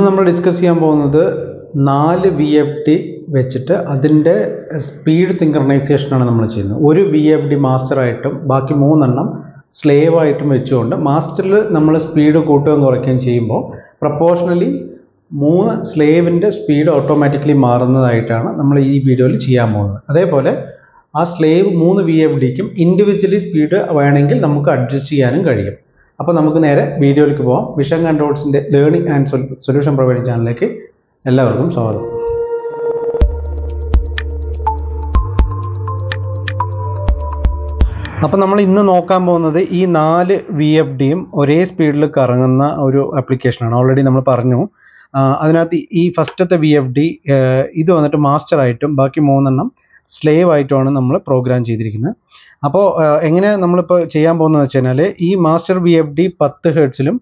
ഇന്ന് നമ്മൾ ഡിസ്കസ് ചെയ്യാൻ പോകുന്നത് 4 VFD വെച്ചിട്ട് അതിൻ്റെ സ്പീഡ് സിങ്ക്രണൈസേഷനാണ് നമ്മൾ ചെയ്യുന്നത്. ഒരു VFD മാസ്റ്ററായിട്ടും ബാക്കി 3 എണ്ണം സ്ലേവ് ആയിട്ടും വെച്ചുകൊണ്ട് മാസ്റ്ററിൽ നമ്മൾ സ്പീഡ് കൂട്ടുകയും കുറയ്ക്കുകയും ചെയ്യുമ്പോൾ പ്രപ്പോർഷണലി 3 സ്ലേവിൻ്റെ സ്പീഡ് ഓട്ടോമാറ്റിക്കലി മാറുന്നതായിട്ടാണ് നമ്മൾ ഈ വീഡിയോയിൽ ചെയ്യാൻ പോകുന്നത്. അതേപോലെ ആ സ്ലേവ് 3 VFDക്കും ഇൻഡിവിജ്വലി സ്പീഡ് വേണമെങ്കിൽ നമുക്ക് അഡ്ജസ്റ്റ് ചെയ്യാനും കഴിയും. അപ്പോൾ നമുക്ക് നേരെ വീഡിയോയിലേക്ക് പോകാം. വിഷൻ കൺട്രോൾസിൻ്റെ ലേണിംഗ് ആൻഡ് സൊല്യൂഷൻ പ്രൊവൈഡിംഗ് ചാനലിലേക്ക് എല്ലാവർക്കും സ്വാഗതം. അപ്പോൾ നമ്മൾ ഇന്ന് നോക്കാൻ പോകുന്നത് ഈ 4 VFDയും ഒരേ സ്പീഡിൽ കറങ്ങുന്ന ഒരു ആപ്ലിക്കേഷനാണ്. ഓൾറെഡി നമ്മൾ പറഞ്ഞു. അതിനകത്ത് ഈ ഫസ്റ്റത്തെ VFD ഇത് വന്നിട്ട് മാസ്റ്ററായിട്ടും ബാക്കി 3 എണ്ണം സ്ലേവ് ആയിട്ടുമാണ് നമ്മൾ പ്രോഗ്രാം ചെയ്തിരിക്കുന്നത്. അപ്പോൾ എങ്ങനെ നമ്മളിപ്പോൾ ചെയ്യാൻ പോകുന്നത് വെച്ച് കഴിഞ്ഞാൽ ഈ മാസ്റ്റർ VFD 10 ഹെർട്സിലും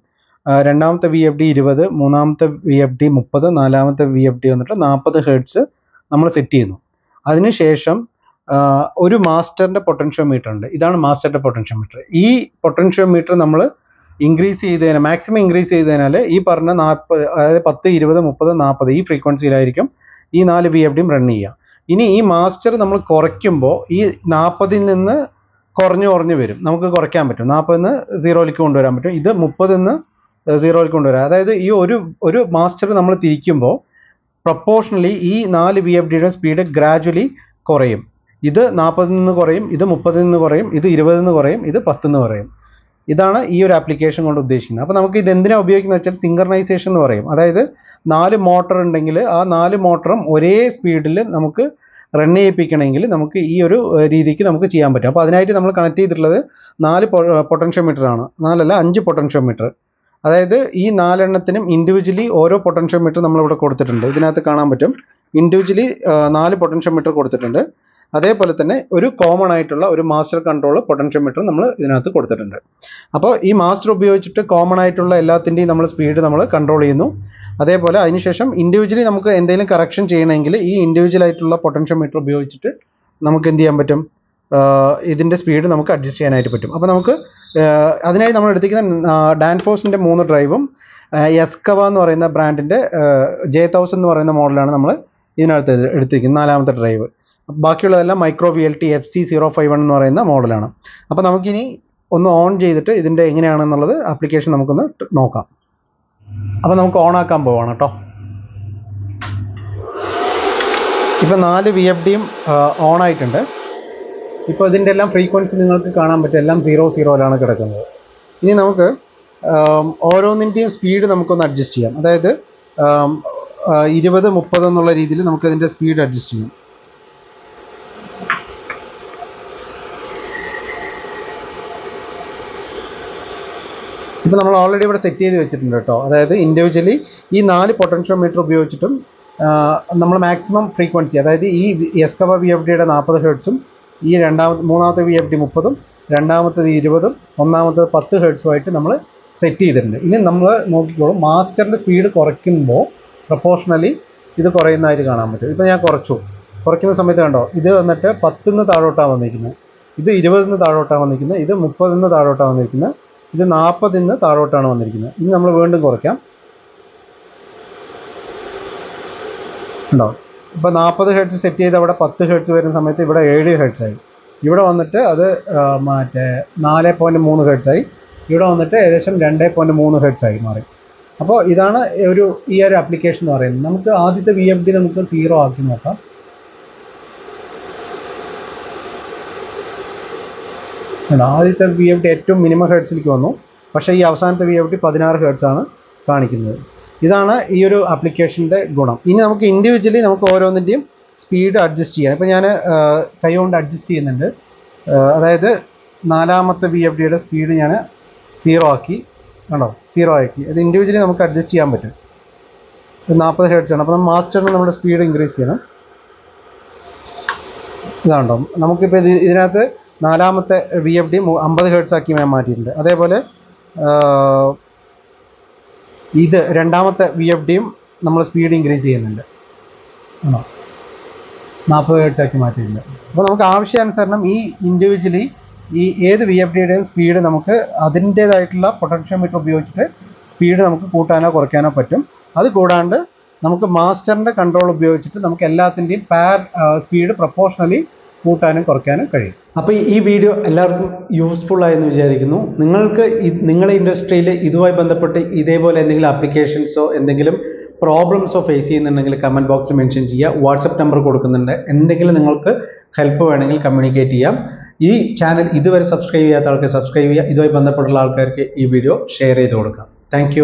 രണ്ടാമത്തെ VFD 20, മൂന്നാമത്തെ VFD 30, നാലാമത്തെ VFD വന്നിട്ട് 40 ഹെർട്സ് നമ്മൾ സെറ്റ് ചെയ്യുന്നു. അതിനുശേഷം ഒരു മാസ്റ്ററിൻ്റെ പൊട്ടൻഷ്യോമീറ്റർ ഉണ്ട്. ഇതാണ് മാസ്റ്ററിൻ്റെ പൊട്ടൻഷ്യോമീറ്റർ. ഈ പൊട്ടൻഷ്യോമീറ്റർ നമ്മൾ ഇൻക്രീസ് ചെയ്തതിനാൽ മാക്സിമം ഇൻക്രീസ് ചെയ്തതിനാൽ ഈ പറഞ്ഞ 40, അതായത് 10, 20, 30, 40 ഈ ഫ്രീക്വൻസിയിലായിരിക്കും ഈ 4 VFDയും റൺ ചെയ്യുക. ഇനി ഈ മാസ്റ്റർ നമ്മൾ കുറയ്ക്കുമ്പോൾ ഈ 40-ൽ നിന്ന് കുറഞ്ഞു വരും. നമുക്ക് കുറയ്ക്കാൻ പറ്റും. 40-ന്ന് 0-ലേക്ക് കൊണ്ടുവരാൻ പറ്റും. ഇത് 30-ന്ന് 0-ലേക്ക് കൊണ്ടുവരാം. അതായത് ഈ ഒരു മാസ്റ്റർ നമ്മൾ തിരിക്കുമ്പോൾ പ്രൊപ്പോർഷണലി ഈ 4 VFDയുടെ സ്പീഡ് ഗ്രാജുവലി കുറയും. ഇത് 40-ൽ നിന്ന് കുറയും, ഇത് 30-ൽ നിന്ന് കുറയും, ഇത് 20-ൽ നിന്ന് കുറയും, ഇത് 10-ൽ നിന്ന് കുറയും. ഇതാണ് ഈ ഒരു ആപ്ലിക്കേഷൻ കൊണ്ട് ഉദ്ദേശിക്കുന്നത്. അപ്പോൾ നമുക്ക് ഇത് എന്തിനാണ് ഉപയോഗിക്കുന്നത് വെച്ചാൽ സിങ്ക്രണൈസേഷൻ എന്ന് പറയും. അതായത് 4 മോട്ടർ ഉണ്ടെങ്കിൽ ആ 4 മോട്ടറും ഒരേ സ്പീഡിൽ നമുക്ക് റൺ ചെയ്യിപ്പിക്കണമെങ്കിൽ നമുക്ക് ഈ ഒരു രീതിക്ക് നമുക്ക് ചെയ്യാൻ പറ്റും. അപ്പോൾ അതിനായിട്ട് നമ്മൾ കണക്ട് ചെയ്തിട്ടുള്ളത് 4 പൊട്ടൻഷ്യോമീറ്റർ ആണ്. 4 അല്ല 5 പൊട്ടൻഷ്യോമീറ്റർ. അതായത് ഈ 4 എണ്ണത്തിനും ഇൻഡിവിജ്വലി ഓരോ പൊട്ടൻഷ്യോമീറ്റർ നമ്മളിവിടെ കൊടുത്തിട്ടുണ്ട്. ഇതിനകത്ത് കാണാൻ പറ്റും. ഇൻഡിവിജ്വലി 4 പൊട്ടൻഷ്യോമീറ്റർ കൊടുത്തിട്ടുണ്ട്. അതേപോലെ തന്നെ ഒരു കോമൺ ആയിട്ടുള്ള ഒരു മാസ്റ്റർ കൺട്രോൾ പൊട്ടൻഷ്യോമീറ്റർ നമ്മൾ ഇതിനകത്ത് കൊടുത്തിട്ടുണ്ട്. അപ്പോൾ ഈ മാസ്റ്റർ ഉപയോഗിച്ചിട്ട് കോമൺ ആയിട്ടുള്ള എല്ലാത്തിൻ്റെയും നമ്മൾ സ്പീഡ് നമ്മൾ കൺട്രോൾ ചെയ്യുന്നു. അതേപോലെ അതിനുശേഷം ഇൻഡിവിജ്വലി നമുക്ക് എന്തെങ്കിലും കറക്ഷൻ ചെയ്യണമെങ്കിൽ ഈ ഇൻഡിവിജ്വൽ ആയിട്ടുള്ള പൊട്ടൻഷ്യോമീറ്റർ ഉപയോഗിച്ചിട്ട് നമുക്ക് എന്ത് ചെയ്യാൻ പറ്റും, ഇതിൻ്റെ സ്പീഡ് നമുക്ക് അഡ്ജസ്റ്റ് ചെയ്യാനായിട്ട് പറ്റും. അപ്പോൾ നമുക്ക് അതിനായി നമ്മൾ എടുത്തിരിക്കുന്ന ഡാൻഫോഴ്സിൻ്റെ 3 ഡ്രൈവും എസ്കവ എന്ന് പറയുന്ന ബ്രാൻഡിൻ്റെ J1000 എന്ന് പറയുന്ന മോഡലാണ് നമ്മൾ ഇതിനകത്ത് എടുത്തിരിക്കുന്നത് 4ാമത്തെ ഡ്രൈവ്. ബാക്കിയുള്ളതെല്ലാം മൈക്രോ VLT FC051 എന്ന് പറയുന്ന മോഡലാണ്. അപ്പോൾ നമുക്കിനി ഒന്ന് ഓൺ ചെയ്തിട്ട് ഇതിൻ്റെ എങ്ങനെയാണെന്നുള്ളത് ആപ്ലിക്കേഷൻ നമുക്കൊന്ന് നോക്കാം. അപ്പോൾ നമുക്ക് ഓൺ ആക്കാൻ പോവാണ് കേട്ടോ. ഇപ്പോൾ 4 VFDയും ഓൺ ആയിട്ടുണ്ട്. ഇപ്പോൾ ഇതിൻ്റെ എല്ലാം ഫ്രീക്വൻസി നിങ്ങൾക്ക് കാണാൻ പറ്റും. എല്ലാം 00-ലാണ് കിടക്കുന്നത്. ഇനി നമുക്ക് ഓരോന്നിൻ്റെയും സ്പീഡ് നമുക്കൊന്ന് അഡ്ജസ്റ്റ് ചെയ്യാം. അതായത് 20, 30 എന്നുള്ള രീതിയിൽ നമുക്കതിൻ്റെ സ്പീഡ് അഡ്ജസ്റ്റ് ചെയ്യാം. ഇപ്പോൾ നമ്മൾ ഓൾറെഡി ഇവിടെ സെറ്റ് ചെയ്ത് വെച്ചിട്ടുണ്ട് കേട്ടോ. അതായത് ഇൻഡിവിജ്വലി ഈ 4 പൊട്ടൻഷ്യോമീറ്റർ ഉപയോഗിച്ചിട്ടും നമ്മൾ മാക്സിമം ഫ്രീക്വൻസി, അതായത് ഈ എസ്കവ VFDയുടെ 40 ഹെർട്സും ഈ മൂന്നാമത്തെ VFD 30-ഉം രണ്ടാമത്തേത് 20-ഉം ഒന്നാമത്തേത് 10 ഹെർട്സുമായിട്ട് നമ്മൾ സെറ്റ് ചെയ്തിട്ടുണ്ട്. ഇനി നമ്മൾ നോക്കിക്കോളും, മാസ്റ്ററിൻ്റെ സ്പീഡ് കുറയ്ക്കുമ്പോൾ പ്രൊപ്പോർഷണലി ഇത് കുറയുന്നതായിട്ട് കാണാൻ പറ്റും. ഇപ്പോൾ ഞാൻ കുറയ്ക്കുന്ന സമയത്ത് കണ്ടോ, ഇത് വന്നിട്ട് 10-ന്ന് താഴോട്ടാണ് വന്നിരിക്കുന്നത്, ഇത് 20-ന്ന് താഴോട്ടാണ് വന്നിരിക്കുന്നത്, ഇത് 30-ന്ന് താഴോട്ടാണ് വന്നിരിക്കുന്നത്, ഇത് 40-ന്ന് താഴോട്ടാണ് വന്നിരിക്കുന്നത്. ഇനി നമ്മൾ വീണ്ടും കുറയ്ക്കാം. ഉണ്ടോ, ഇപ്പോൾ 40 ഹെർട്സ് സെറ്റ് ചെയ്ത് അവിടെ 10 ഹെർട്സ് വരുന്ന സമയത്ത് ഇവിടെ 7 ഹെർട്സ് ആയി. ഇവിടെ വന്നിട്ട് അത് 4.3 ഹെർട്സ് ആയി. ഇവിടെ വന്നിട്ട് ഏകദേശം 2.3 ഹെർട്സ് ആയി മാറി. അപ്പോൾ ഇതാണ് ഈ ഒരു ആപ്ലിക്കേഷൻ എന്ന് പറയുന്നത്. നമുക്ക് ആദ്യത്തെ VFD നമുക്ക് 0 ആക്കി നോക്കാം. ആദ്യത്തെ VFD ഏറ്റവും മിനിമം ഹെർട്സിലേക്ക് വന്നു. പക്ഷേ ഈ അവസാനത്തെ VFD 16 ഹെർട്സ് ആണ് കാണിക്കുന്നത്. ഇതാണ് ഈ ഒരു ആപ്ലിക്കേഷൻ്റെ ഗുണം. ഇനി നമുക്ക് ഇൻഡിവിജ്വലി നമുക്ക് ഓരോന്നിൻ്റെയും സ്പീഡ് അഡ്ജസ്റ്റ് ചെയ്യാം. ഇപ്പോൾ ഞാൻ കൈ കൊണ്ട് അഡ്ജസ്റ്റ് ചെയ്യുന്നുണ്ട്. അതായത് 4ാമത്തെ VFDയുടെ സ്പീഡ് ഞാൻ 0 ആക്കി. കണ്ടോ, 0 ആക്കി. അത് ഇൻഡിവിജ്വലി നമുക്ക് അഡ്ജസ്റ്റ് ചെയ്യാൻ പറ്റും. 40 ഹെർട്സ് ആണ്. അപ്പോൾ നമ്മൾ മാസ്റ്ററിന് നമ്മുടെ സ്പീഡ് ഇൻക്രീസ് ചെയ്യണം. ഇതാണ്ടോ, നമുക്കിപ്പോൾ ഇതിനകത്ത് 4ാമത്തെ VFD 50 ഹെർട്സ് ആക്കി ഞാൻ മാറ്റിയിട്ടുണ്ട്. അതേപോലെ ഇത് 2ാമത്തെ VFDയും നമ്മൾ സ്പീഡ് ഇൻക്രീസ് ചെയ്യുന്നുണ്ട്. ആണോ, 40 ഹെർട്സ് ആക്കി മാറ്റിയിട്ടുണ്ട്. അപ്പോൾ നമുക്ക് ആവശ്യാനുസരണം ഈ ഇൻഡിവിജ്വലി ഈ ഏത് VFDയുടെയും സ്പീഡ് നമുക്ക് അതിൻ്റേതായിട്ടുള്ള പൊട്ടൻഷ്യോമീറ്റർ ഉപയോഗിച്ചിട്ട് സ്പീഡ് നമുക്ക് കൂട്ടാനോ കുറയ്ക്കാനോ പറ്റും. അത് കൂടാണ്ട് നമുക്ക് മാസ്റ്ററിൻ്റെ കൺട്രോൾ ഉപയോഗിച്ചിട്ട് നമുക്ക് എല്ലാത്തിൻ്റെയും സ്പീഡ് പ്രൊപ്പോർഷണലി കൂട്ടാനും കുറയ്ക്കാനും കഴിയും. അപ്പോൾ ഈ വീഡിയോ എല്ലാവർക്കും യൂസ്ഫുൾ ആയെന്ന് വിചാരിക്കുന്നു. നിങ്ങൾക്ക് നിങ്ങളുടെ ഇൻഡസ്ട്രിയിൽ ഇതുമായി ബന്ധപ്പെട്ട് ഇതേപോലെ എന്തെങ്കിലും ആപ്ലിക്കേഷൻസോ എന്തെങ്കിലും പ്രോബ്ലംസോ ഫേസ് ചെയ്യുന്നുണ്ടെങ്കിൽ കമൻറ്റ് ബോക്സിൽ മെൻഷൻ ചെയ്യുക. വാട്സപ്പ് നമ്പർ കൊടുക്കുന്നുണ്ട്. എന്തെങ്കിലും നിങ്ങൾക്ക് ഹെൽപ്പ് വേണമെങ്കിൽ കമ്മ്യൂണിക്കേറ്റ് ചെയ്യാം. ഈ ചാനൽ ഇതുവരെ സബ്സ്ക്രൈബ് ചെയ്യാത്ത ആൾക്ക് സബ്സ്ക്രൈബ് ചെയ്യുക. ഇതുമായി ബന്ധപ്പെട്ടുള്ള ആൾക്കാർക്ക് ഈ വീഡിയോ ഷെയർ ചെയ്ത് കൊടുക്കാം. താങ്ക്